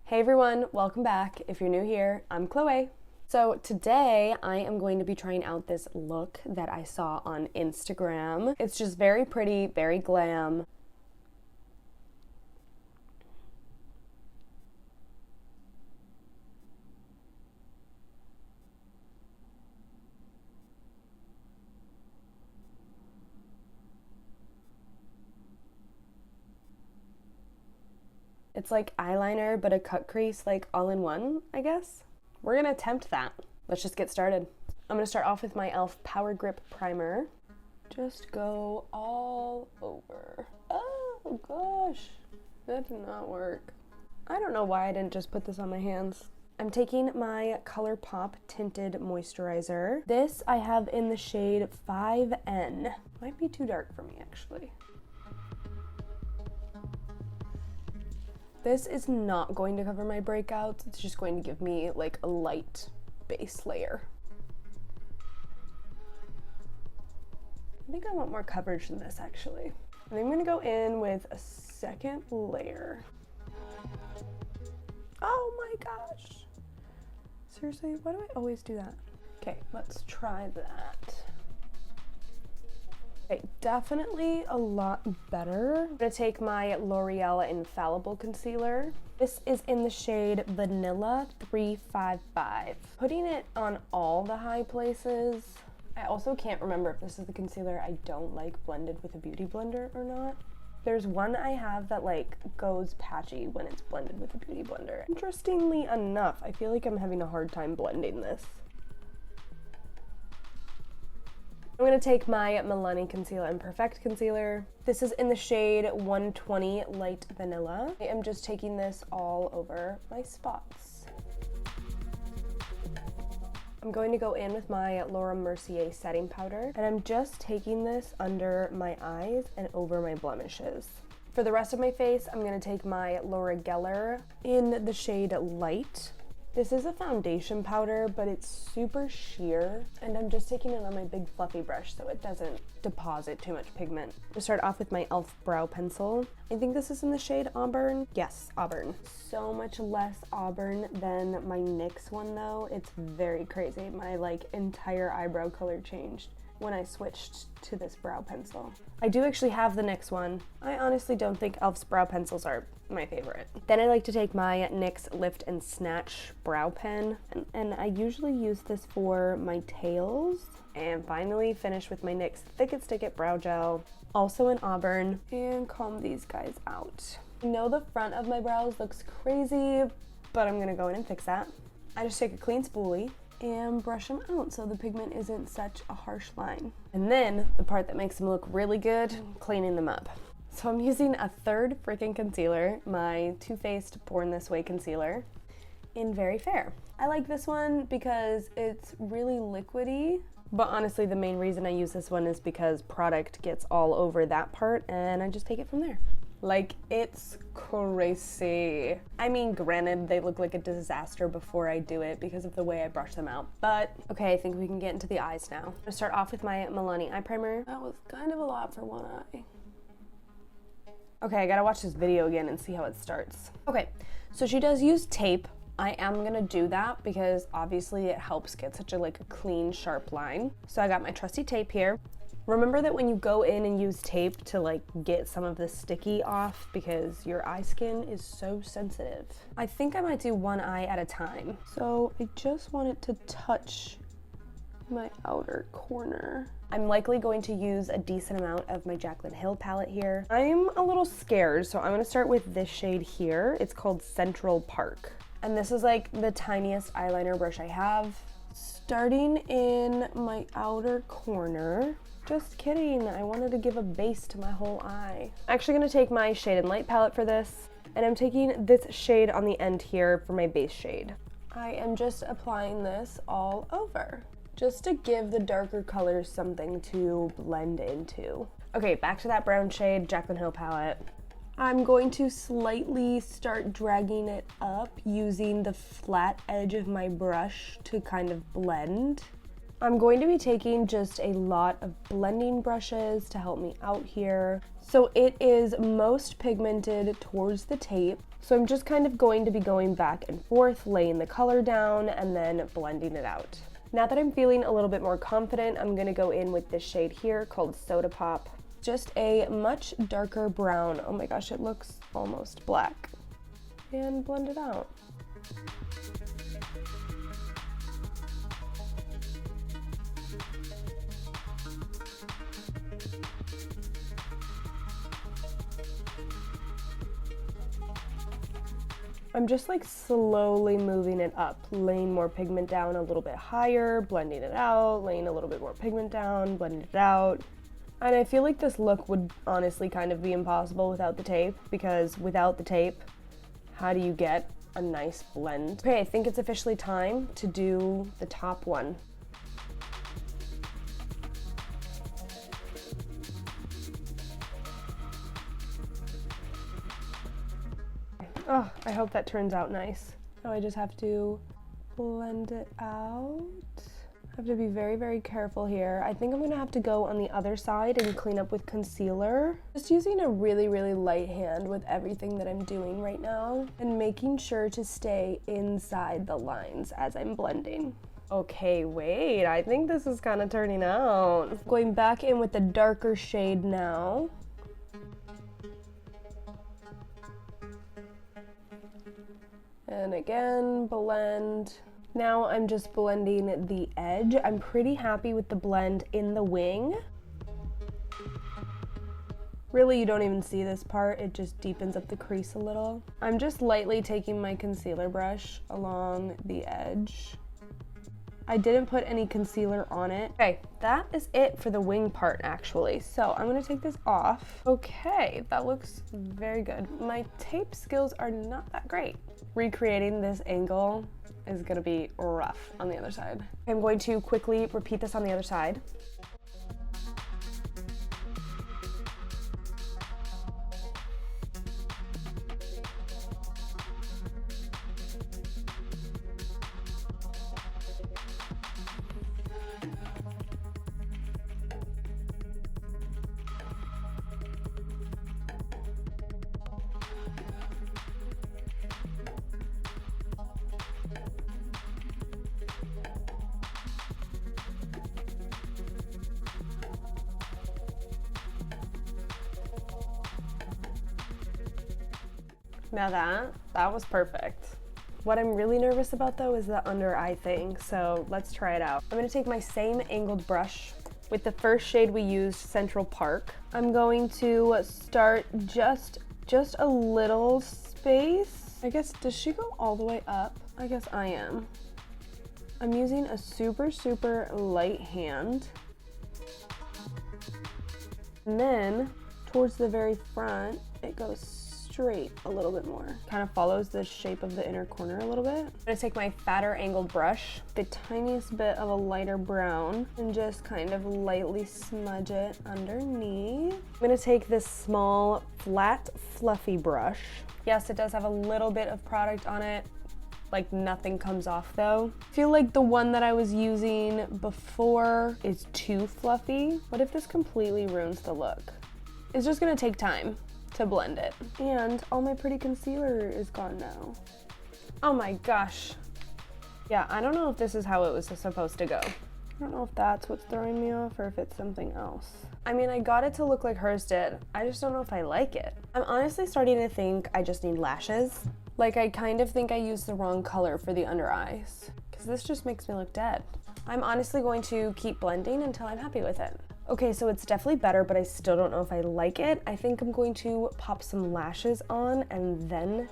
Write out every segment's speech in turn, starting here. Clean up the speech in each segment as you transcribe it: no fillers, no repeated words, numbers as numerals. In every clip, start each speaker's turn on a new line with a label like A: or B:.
A: Hey everyone, welcome back. If you're new here, I'm Chloe. So today I am going to be trying out this look that I saw on Instagram. It's just very pretty, very glam. It's like eyeliner, but a cut crease, like all in one, I guess. We're gonna attempt that. Let's just get started. I'm gonna start off with my e.l.f. Power Grip Primer. Just go all over. Oh gosh, that did not work. I don't know why I didn't just put this on my hands. I'm taking my Colourpop Tinted Moisturizer. This I have in the shade 5N. Might be too dark for me, actually. This is not going to cover my breakouts. It's just going to give me like a light base layer. I think I want more coverage than this, actually. And I'm gonna go in with a second layer. Oh my gosh. Seriously, why do I always do that? Okay, let's try that. Okay, definitely a lot better. I'm gonna take my L'Oreal Infallible concealer. This is in the shade Vanilla 355. Putting it on all the high places. I also can't remember if this is the concealer I don't like blended with a beauty blender or not. There's one I have that like goes patchy when it's blended with a beauty blender. Interestingly enough, I feel like I'm having a hard time blending this. I'm going to take my Milani Conceal and Perfect Concealer. This is in the shade 120 Light Vanilla. I am just taking this all over my spots. I'm going to go in with my Laura Mercier setting powder, and I'm just taking this under my eyes and over my blemishes. For the rest of my face, I'm going to take my Laura Geller in the shade Light. This is a foundation powder, but it's super sheer, and I'm just taking it on my big fluffy brush so it doesn't deposit too much pigment. To start off with my e.l.f. brow pencil. I think this is in the shade Auburn. Yes, Auburn. So much less Auburn than my NYX one though. It's very crazy. My like entire eyebrow color changed when I switched to this brow pencil. I do actually have the NYX one. I honestly don't think e.l.f.'s brow pencils are my favorite. Then I like to take my NYX Lift and Snatch brow pen, and I usually use this for my tails. And finally finish with my NYX Thick and Stick It brow gel, also in Auburn, and comb these guys out. I know the front of my brows looks crazy, but I'm gonna go in and fix that. I just take a clean spoolie and brush them out so the pigment isn't such a harsh line. And then the part that makes them look really good, cleaning them up. So I'm using a third freaking concealer, my Too Faced Born This Way concealer in Very Fair. I like this one because it's really liquidy, but honestly the main reason I use this one is because product gets all over that part and I just take it from there. Like, it's crazy. I mean, granted, they look like a disaster before I do it because of the way I brush them out, but okay, I think we can get into the eyes now. I'm gonna start off with my Milani eye primer. That was kind of a lot for one eye. Okay, I gotta watch this video again and see how it starts. Okay, so she does use tape. I am gonna do that because obviously it helps get such a like a clean, sharp line. So I got my trusty tape here. Remember that when you go in and use tape to like get some of the sticky off because your eye skin is so sensitive. I think I might do one eye at a time. So I just want it to touch my outer corner. I'm likely going to use a decent amount of my Jaclyn Hill palette here. I'm a little scared, so I'm gonna start with this shade here. It's called Central Park. And this is like the tiniest eyeliner brush I have. Starting in my outer corner. Just kidding, I wanted to give a base to my whole eye. I'm actually gonna take my Shade and Light palette for this, and I'm taking this shade on the end here for my base shade. I am just applying this all over, just to give the darker colors something to blend into. Okay, back to that brown shade, Jaclyn Hill palette. I'm going to slightly start dragging it up using the flat edge of my brush to kind of blend. I'm going to be taking just a lot of blending brushes to help me out here. So it is most pigmented towards the tape. So I'm just kind of going to be going back and forth, laying the color down and then blending it out. Now that I'm feeling a little bit more confident, I'm gonna go in with this shade here called Soda Pop. Just a much darker brown. Oh my gosh, it looks almost black. And blend it out. I'm just like slowly moving it up, laying more pigment down a little bit higher, blending it out, laying a little bit more pigment down, blending it out. And I feel like this look would honestly kind of be impossible without the tape, because without the tape, how do you get a nice blend? Okay, I think it's officially time to do the top one. Oh, I hope that turns out nice. Now I just have to blend it out. I have to be very, very careful here. I think I'm gonna have to go on the other side and clean up with concealer. Just using a really, really light hand with everything that I'm doing right now and making sure to stay inside the lines as I'm blending. Okay, wait, I think this is kind of turning out. Going back in with the darker shade now. And again, blend. Now I'm just blending the edge. I'm pretty happy with the blend in the wing. Really, you don't even see this part. It just deepens up the crease a little. I'm just lightly taking my concealer brush along the edge. I didn't put any concealer on it. Okay, that is it for the wing part actually. So I'm gonna take this off. Okay, that looks very good. My tape skills are not that great. Recreating this angle is gonna be rough on the other side. I'm going to quickly repeat this on the other side. Now that was perfect. What I'm really nervous about though is the under eye thing, so let's try it out. I'm gonna take my same angled brush with the first shade we used, Central Park. I'm going to start just a little space. I guess, does she go all the way up? I guess I am. I'm using a super, super light hand. And then towards the very front, it goes straight a little bit more. Kind of follows the shape of the inner corner a little bit. I'm gonna take my fatter angled brush, the tiniest bit of a lighter brown, and just kind of lightly smudge it underneath. I'm gonna take this small, flat, fluffy brush. Yes, it does have a little bit of product on it. Like nothing comes off though. I feel like the one that I was using before is too fluffy. What if this completely ruins the look? It's just gonna take time to blend it. And all my pretty concealer is gone now. Oh my gosh. Yeah, I don't know if this is how it was supposed to go. I don't know if that's what's throwing me off or if it's something else. I mean, I got it to look like hers did. I just don't know if I like it. I'm honestly starting to think I just need lashes. Like, I kind of think I used the wrong color for the under eyes, because this just makes me look dead. I'm honestly going to keep blending until I'm happy with it. Okay, so it's definitely better, but I still don't know if I like it. I think I'm going to pop some lashes on and then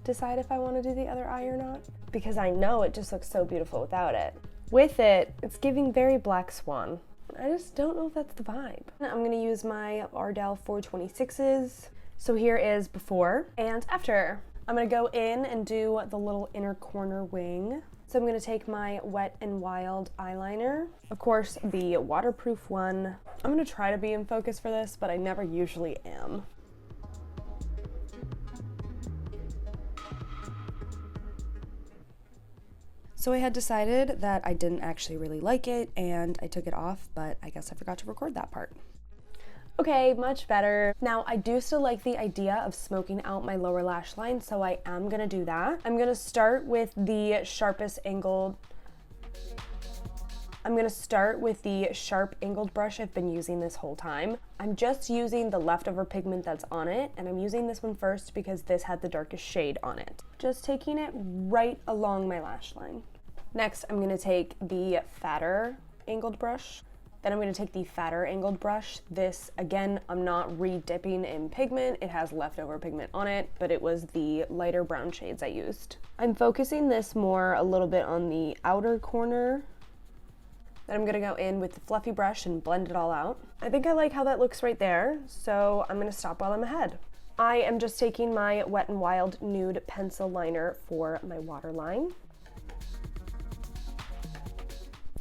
A: decide if I want to do the other eye or not, because I know it just looks so beautiful without it. With it, it's giving very Black Swan. I just don't know if that's the vibe. I'm gonna use my Ardell 426s. So here is before and after. I'm gonna go in and do the little inner corner wing. So I'm gonna take my Wet n Wild eyeliner, of course the waterproof one. I'm gonna try to be in focus for this, but I never usually am. So I had decided that I didn't actually really like it and I took it off, but I guess I forgot to record that part. Okay, much better. Now, I do still like the idea of smoking out my lower lash line, so I am gonna do that. I'm gonna start with the sharp angled brush I've been using this whole time. I'm just using the leftover pigment that's on it, and I'm using this one first because this had the darkest shade on it. Just taking it right along my lash line. Next, I'm gonna take the fatter angled brush. Then I'm going to take the fatter angled brush. This, again, I'm not re-dipping in pigment. It has leftover pigment on it, but it was the lighter brown shades I used. I'm focusing this more a little bit on the outer corner. Then I'm going to go in with the fluffy brush and blend it all out. I think I like how that looks right there, so I'm going to stop while I'm ahead. I am just taking my Wet n Wild Nude Pencil Liner for my waterline.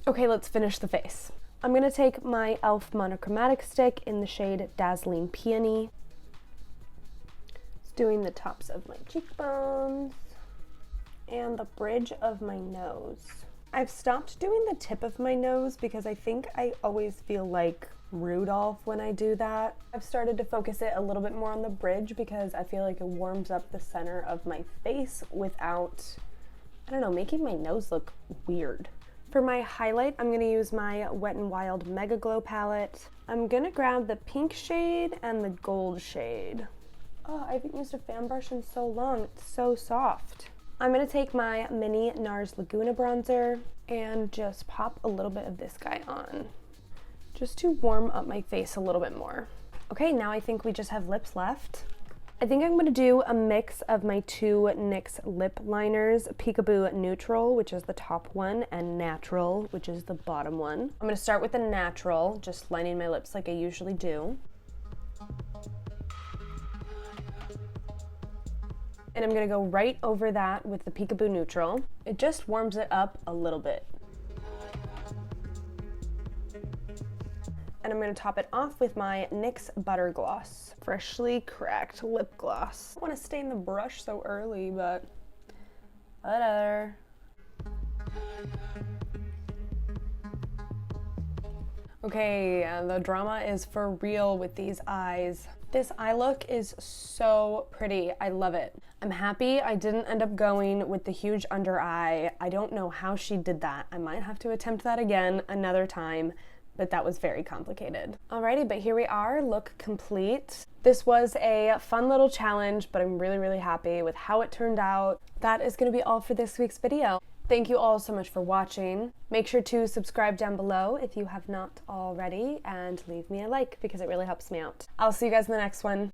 A: Okay, let's finish the face. I'm going to take my e.l.f. monochromatic stick in the shade Dazzling Peony. Just doing the tops of my cheekbones and the bridge of my nose. I've stopped doing the tip of my nose because I think I always feel like Rudolph when I do that. I've started to focus it a little bit more on the bridge because I feel like it warms up the center of my face without, I don't know, making my nose look weird. For my highlight, I'm going to use my Wet n Wild Mega Glow palette. I'm going to grab the pink shade and the gold shade. Oh, I haven't used a fan brush in so long. It's so soft. I'm going to take my mini NARS Laguna bronzer and just pop a little bit of this guy on, just to warm up my face a little bit more. Okay, now I think we just have lips left. I think I'm going to do a mix of my two NYX lip liners, Peekaboo Neutral, which is the top one, and Natural, which is the bottom one. I'm going to start with the Natural, just lining my lips like I usually do. And I'm going to go right over that with the Peekaboo Neutral. It just warms it up a little bit. And I'm going to top it off with my NYX Butter Gloss, freshly cracked lip gloss. I don't want to stain the brush so early, but whatever. Okay, the drama is for real with these eyes. This eye look is so pretty. I love it. I'm happy I didn't end up going with the huge under eye. I don't know how she did that. I might have to attempt that again another time, but that was very complicated. Alrighty, but here we are, look complete. This was a fun little challenge, but I'm really, really happy with how it turned out. That is gonna be all for this week's video. Thank you all so much for watching. Make sure to subscribe down below if you have not already, and leave me a like because it really helps me out. I'll see you guys in the next one.